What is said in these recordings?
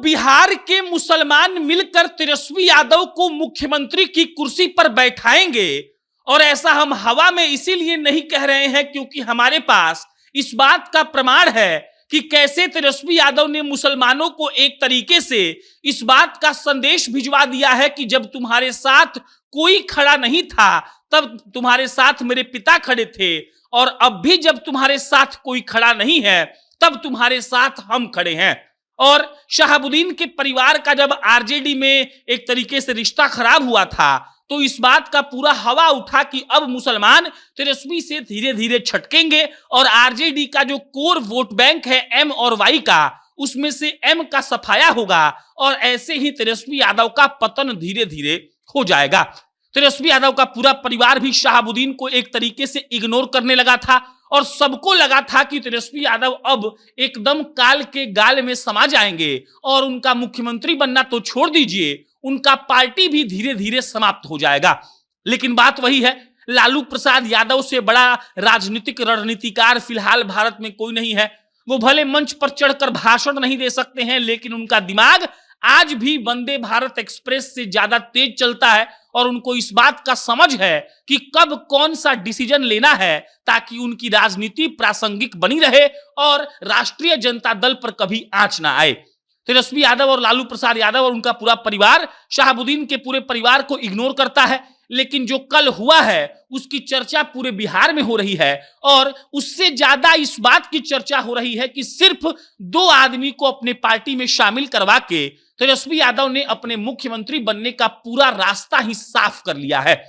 बिहार के मुसलमान मिलकर तेजस्वी यादव को मुख्यमंत्री की कुर्सी पर बैठाएंगे। और ऐसा हम हवा में इसीलिए नहीं कह रहे हैं क्योंकि हमारे पास इस बात का प्रमाण है कि कैसे तेजस्वी यादव ने मुसलमानों को एक तरीके से इस बात का संदेश भिजवा दिया है कि जब तुम्हारे साथ कोई खड़ा नहीं था तब तुम्हारे साथ मेरे पिता खड़े थे, और अब भी जब तुम्हारे साथ कोई खड़ा नहीं है तब तुम्हारे साथ हम खड़े हैं। और शहाबुद्दीन के परिवार का जब आरजेडी में एक तरीके से रिश्ता खराब हुआ था तो इस बात का पूरा हवा उठा कि अब मुसलमान तेजस्वी से धीरे धीरे छटकेंगे और आरजेडी का जो कोर वोट बैंक है एम और वाई का, उसमें से एम का सफाया होगा और ऐसे ही तेजस्वी यादव का पतन धीरे धीरे हो जाएगा। तेजस्वी यादव का पूरा परिवार भी शहाबुद्दीन को एक तरीके से इग्नोर करने लगा था और सबको लगा था कि तेजस्वी यादव अब एकदम काल के गाल में समा जाएंगे और उनका मुख्यमंत्री बनना तो छोड़ दीजिए, उनका पार्टी भी धीरे धीरे समाप्त हो जाएगा। लेकिन बात वही है, लालू प्रसाद यादव से बड़ा राजनीतिक रणनीतिकार फिलहाल भारत में कोई नहीं है। वो भले मंच पर चढ़कर भाषण नहीं दे सकते हैं, लेकिन उनका दिमाग आज भी वंदे भारत एक्सप्रेस से ज्यादा तेज चलता है और उनको इस बात का समझ है कि कब कौन सा डिसीजन लेना है ताकि उनकी राजनीति प्रासंगिक बनी रहे और राष्ट्रीय जनता दल पर कभी आंच ना आए। तेजस्वी यादव और लालू प्रसाद यादव और उनका पूरा परिवार शहाबुद्दीन के पूरे परिवार को इग्नोर करता है, लेकिन जो कल हुआ है उसकी चर्चा पूरे बिहार में हो रही है और उससे ज्यादा इस बात की चर्चा हो रही है कि सिर्फ 2 आदमी को अपने पार्टी में शामिल करवा के तेजस्वी यादव ने अपने मुख्यमंत्री बनने का पूरा रास्ता ही साफ कर लिया है।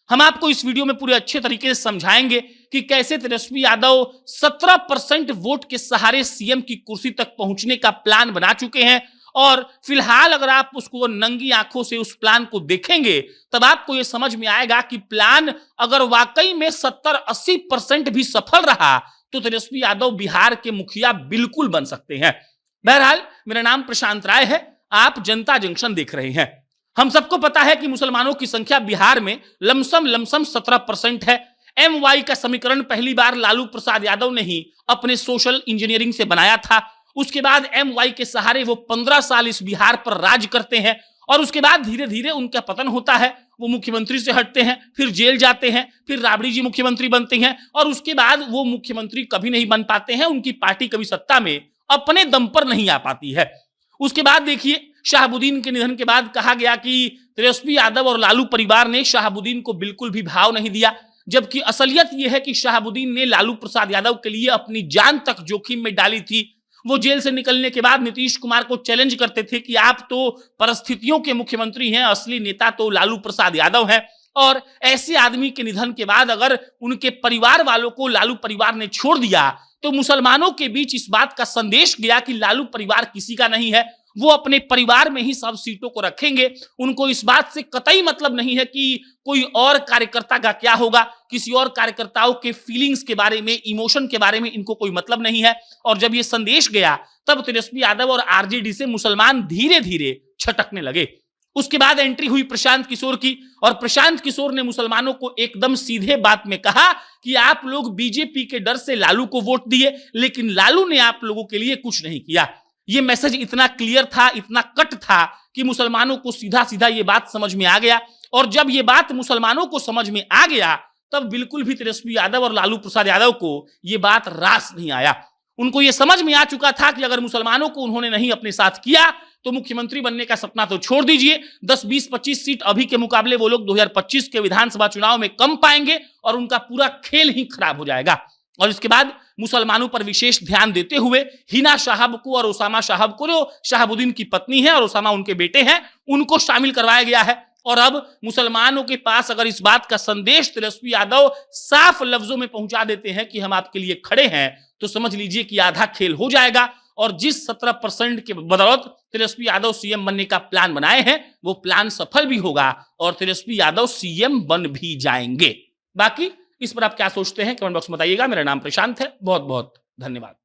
हम आपको इस वीडियो में पूरे अच्छे तरीके से समझाएंगे कि कैसे तेजस्वी यादव 17% वोट के सहारे सीएम की कुर्सी तक पहुंचने का प्लान बना चुके हैं। और फिलहाल अगर आप उसको नंगी आंखों से उस प्लान को देखेंगे तब आपको यह समझ में आएगा कि प्लान अगर वाकई में 70-80% भी सफल रहा तो तेजस्वी यादव बिहार के मुखिया बिल्कुल बन सकते हैं। बहरहाल, मेरा नाम प्रशांत राय है, आप जनता जंक्शन देख रहे हैं। हम सबको पता है कि मुसलमानों की संख्या बिहार में लमसम 17% है। एमवाई का समीकरण पहली बार लालू प्रसाद यादव ने ही अपने सोशल इंजीनियरिंग से बनाया था। उसके बाद एमवाई के सहारे वो 15 साल इस बिहार पर राज करते हैं और उसके बाद धीरे धीरे उनका पतन होता है। वो मुख्यमंत्री से हटते हैं, फिर जेल जाते हैं, फिर राबड़ी जी मुख्यमंत्री बनते हैं और उसके बाद वो मुख्यमंत्री कभी नहीं बन पाते हैं। उनकी पार्टी कभी सत्ता में अपने दम पर नहीं आ पाती है। उसके बाद देखिए, शहाबुद्दीन के निधन के बाद कहा गया कि तेजस्वी यादव और लालू परिवार ने शहाबुद्दीन को बिल्कुल भी भाव नहीं दिया, जबकि असलियत यह है कि शहाबुद्दीन ने लालू प्रसाद यादव के लिए अपनी जान तक जोखिम में डाली थी। वो जेल से निकलने के बाद नीतीश कुमार को चैलेंज करते थे कि आप तो परिस्थितियों के मुख्यमंत्री हैं, असली नेता तो लालू प्रसाद यादव हैं। और ऐसे आदमी के निधन के बाद अगर उनके परिवार वालों को लालू परिवार ने छोड़ दिया तो मुसलमानों के बीच इस बात का संदेश गया कि लालू परिवार किसी का नहीं है, वो अपने परिवार में ही सब सीटों को रखेंगे। उनको इस बात से कतई मतलब नहीं है कि कोई और कार्यकर्ता का क्या होगा, किसी और कार्यकर्ताओं के फीलिंग्स के बारे में, इमोशन के बारे में इनको कोई मतलब नहीं है। और जब ये संदेश गया तब तेजस्वी यादव और आरजेडी से मुसलमान धीरे धीरे छटकने लगे। उसके बाद एंट्री हुई प्रशांत किशोर की और प्रशांत किशोर ने मुसलमानों को एकदम सीधे बात में कहा कि आप लोग बीजेपी के डर से लालू को वोट दिए, लेकिन लालू ने आप लोगों के लिए कुछ नहीं किया। ये मैसेज इतना क्लियर था, इतना कट था कि मुसलमानों को सीधा सीधा ये बात समझ में आ गया। और जब ये बात मुसलमानों को समझ में आ गया तब बिल्कुल भी तेजस्वी यादव और लालू प्रसाद यादव को ये बात रास नहीं आया। उनको ये समझ में आ चुका था कि अगर मुसलमानों को उन्होंने नहीं अपने साथ किया तो मुख्यमंत्री बनने का सपना तो छोड़ दीजिए, 10, 20, 25 सीट अभी के मुकाबले वो लोग 2025 के विधानसभा चुनाव में कम पाएंगे और उनका पूरा खेल ही खराब हो जाएगा। और इसके बाद मुसलमानों पर विशेष ध्यान देते हुए हिना साहब को और ओसामा साहब को, जो शहाबुद्दीन की पत्नी है और ओसामा उनके बेटे हैं, उनको शामिल करवाया गया है। और अब मुसलमानों के पास अगर इस बात का संदेश तेजस्वी यादव साफ लफ्जों में पहुंचा देते हैं कि हम आपके लिए खड़े हैं तो समझ लीजिए कि आधा खेल हो जाएगा। और जिस 17% के बदौलत तेजस्वी यादव सीएम बनने का प्लान बनाए हैं वो प्लान सफल भी होगा और तेजस्वी यादव सीएम बन भी जाएंगे। बाकी इस पर आप क्या सोचते हैं कमेंट बॉक्स में बताइएगा। मेरा नाम प्रशांत है, बहुत बहुत धन्यवाद।